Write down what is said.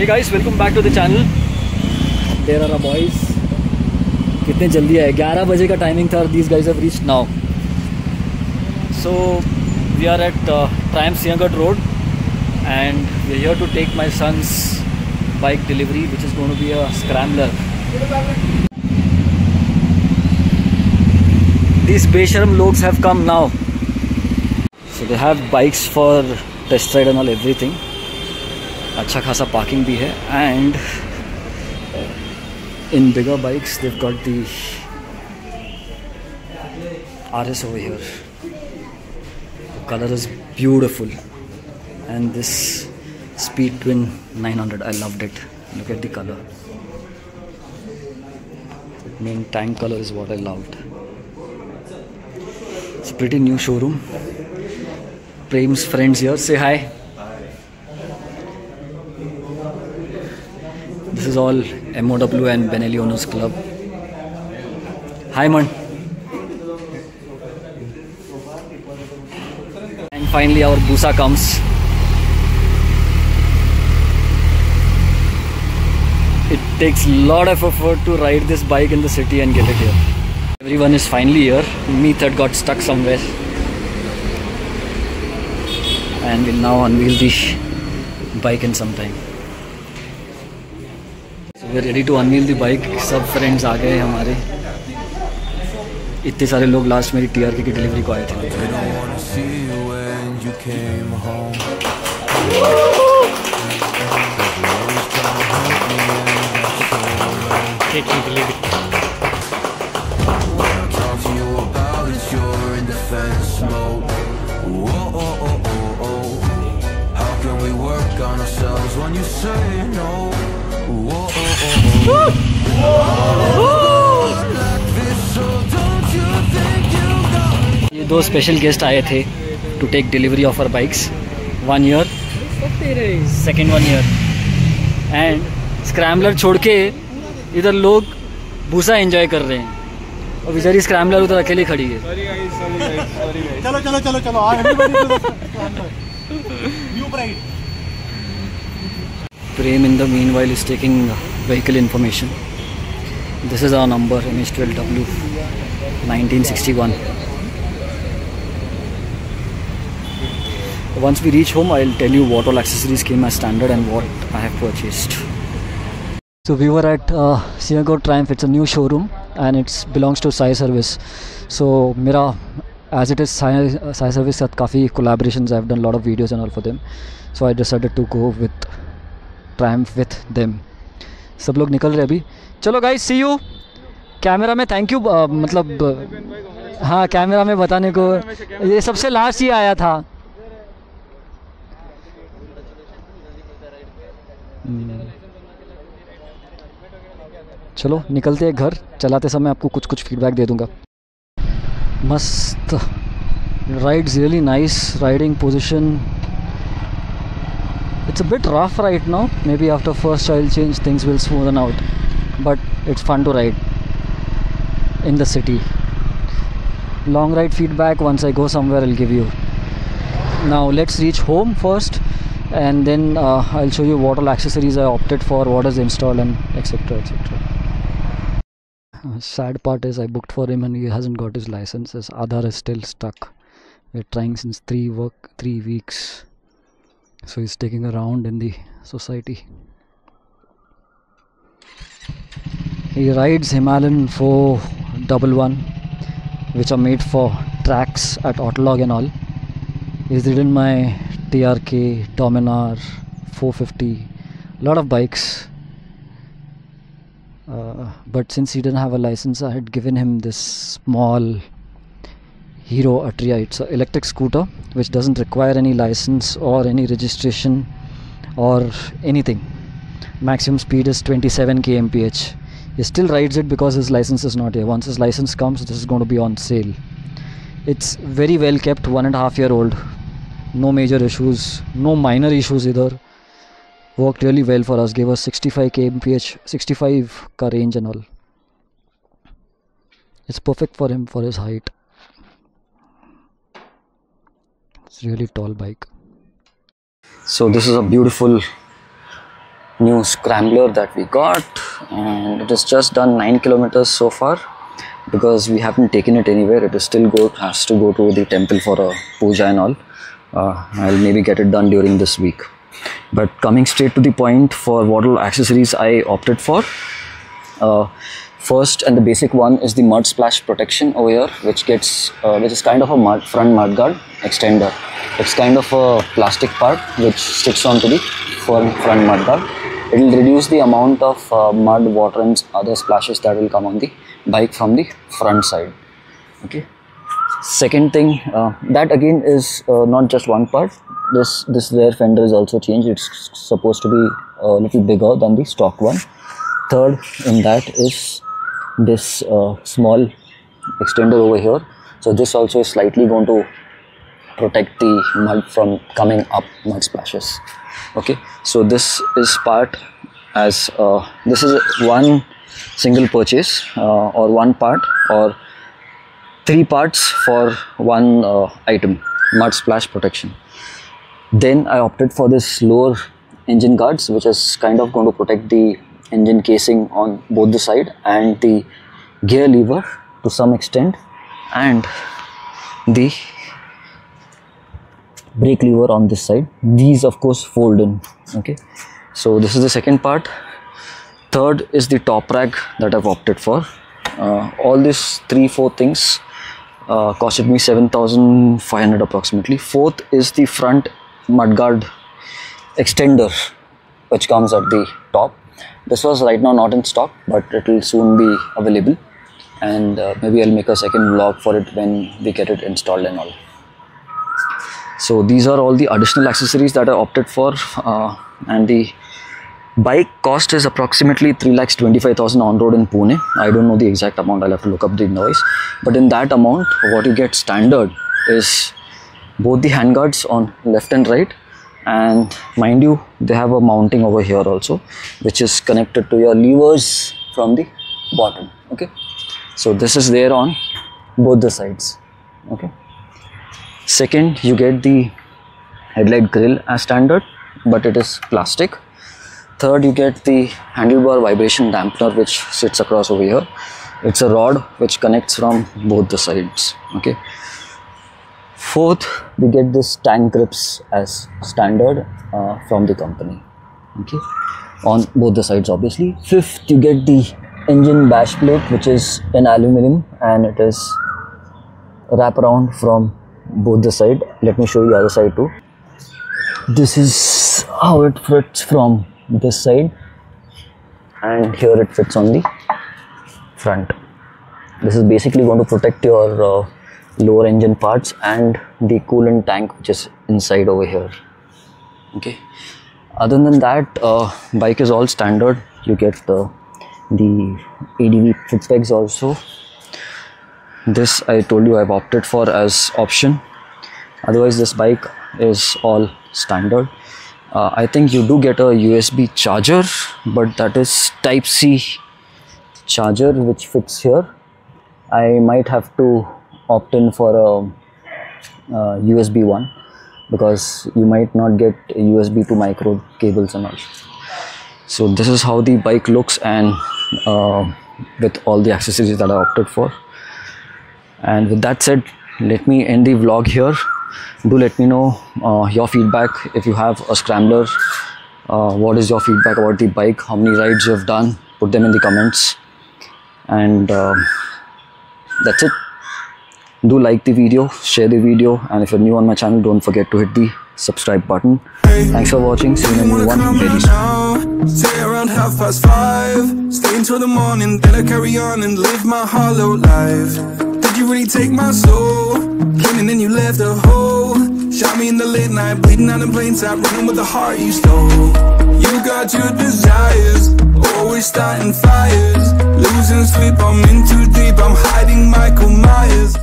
Hey guys, welcome back to the channel. There are our boys. कितने जल्दी आए, 11 बजे का टाइमिंग था. These guys have reached now. So we are at Triumph Siangad Road and we are here to take my son's bike delivery, which is going to be a scrambler. These Besharam logs have come now. So they have bikes for test ride and all everything. अच्छा खासा parking भी है and in bigger bikes they've got the RS over here. The color is beautiful and this Speed Twin 900, I loved it. Look at the color. The main tank color is what I loved. It's a pretty new showroom. Prem's friends here, say hi. This is all MOW and Benelli Owners Club. Hi man. And finally our Busa comes. It takes a lot of effort to ride this bike in the city and get it here. Everyone is finally here. Meet had got stuck somewhere. And we'll now unveil the bike in some time. We are ready to unveil the bike. सब friends आ गए हमारे. इतने सारे लोग last मेरी TRK की delivery को आए थे. ये दो स्पेशल गेस्ट आए थे to take delivery of our bikes. 1 year, second 1 year and scrambler छोड़ के इधर लोग भूसा एंजॉय कर रहे हैं और बेचारी स्क्रैम्बलर उधर अकेले खड़ी है. चलो चलो चलो चलो. Prem in the meanwhile is taking vehicle information. This is our number, MH12W 1961. Once we reach home, I'll tell you what all accessories came as standard and what I have purchased. So we were at Siangad Triumph. It's a new showroom and it belongs to Sai Service. So mera, as it is Sai Service साथ काफ़ी collaborations. I've done a lot of videos and all for them. So I decided to go with Triumph with them. सब लोग निकल रहे अभी. चलो guys, C you. Camera में thank you. मतलब हाँ, कैमरा में बताने को. ये सबसे लास्ट ही आया था. चलो निकलते हैं घर. चलाते समय आपको कुछ कुछ फीडबैक दे दूंगा. मस्त rides, really nice riding position. It's a bit rough right now. Maybe after first oil change things will smoothen out, but it's fun to ride in the city. Long ride feedback once I go somewhere I'll give you. Now let's reach home first and then I'll show you what all accessories I opted for, what is installed and etc etc. Sad part is I booked for him and he hasn't got his license. His Aadhaar is still stuck. We're trying since 3 weeks. So he's taking a round in the society. He rides Himalayan 411, which are made for tracks at Autolog and all. He's ridden my TRK, Dominar, 450, a lot of bikes. But since he didn't have a license, I had given him this small Hero Atria. It's an electric scooter which doesn't require any license or any registration or anything. Maximum speed is 27 kmph. He still rides it because his license is not here. Once his license comes, this is going to be on sale. It's very well kept, 1.5 year old. No major issues, no minor issues either. Worked really well for us, gave us 65 kmph, 65 ka range and all. It's perfect for him, for his height. It's really tall bike. So this is a beautiful new scrambler that we got, and it has just done 9 kilometers so far because we haven't taken it anywhere. It is still has to go to the temple for a puja and all. I'll maybe get it done during this week. But coming straight to the point, for what all accessories I opted for, first and the basic one is the mud splash protection over here, which is kind of a front mud guard extender. It's kind of a plastic part which sticks onto the front mud guard. It will reduce the amount of mud, water and other splashes that will come on the bike from the front side. Okay. Second thing, that again is not just one part. This rear fender is also changed. It's supposed to be a little bigger than the stock one. Third in that is this small extender over here. So this also is slightly going to protect the mud from coming up, mud splashes. Okay, so this is part as this is one single purchase or one part or 3 parts for one item, mud splash protection. Then I opted for this lower engine guards, which is kind of going to protect the engine casing on both the side and the gear lever to some extent, and the brake lever on this side. These of course fold in. Okay, so this is the second part. Third is the top rack that I've opted for. All these 3-4 things costed me 7,500 approximately. Fourth is the front mudguard extender, which comes at the top. This was right now not in stock, but it will soon be available, and maybe I'll make a second vlog for it when we get it installed and all. So these are all the additional accessories that I opted for, and the bike cost is approximately 3,25,000 on road in Pune. I don't know the exact amount, I'll have to look up the invoice, but in that amount what you get standard is both the handguards on left and right, and mind you, they have a mounting over here also, which is connected to your levers from the bottom. Okay, so this is there on both the sides. Okay, second, you get the headlight grill as standard, but it is plastic. Third, you get the handlebar vibration dampener, which sits across over here. It's a rod which connects from both the sides. Okay, fourth, we get this tank grips as standard from the company. Okay, on both the sides obviously. Fifth, you get the engine bash plate, which is in aluminum, and it is wrap around from both the side. Let me show you the other side too. This is how it fits from this side, and here it fits on the front. This is basically going to protect your lower engine parts and the coolant tank, which is inside over here. Okay, other than that, bike is all standard. You get the ADV foot pegs also. This I told you I've opted for as option. Otherwise this bike is all standard. I think you do get a USB charger, but that is type C charger which fits here. I might have to opt in for a USB one, because you might not get USB to micro cables and all. So this is how the bike looks, and with all the accessories that I opted for. And with that said, let me end the vlog here. Do let me know your feedback. If you have a scrambler, what is your feedback about the bike, how many rides you have done, put them in the comments. And that's it. Do like the video, share the video, and if you're new on my channel, don't forget to hit the subscribe button. Thanks for watching. See you in a new one very soon. Stay around 5:30, stay until the morning, then I carry on and live my hollow life. Did you really take my soul? Clean and then you left a hole. Shot me in the late night, bleeding out in plain sight, running with the heart you stole. You got your desires, always starting fires, losing sleep, I'm in too deep, I'm hiding Michael Myers.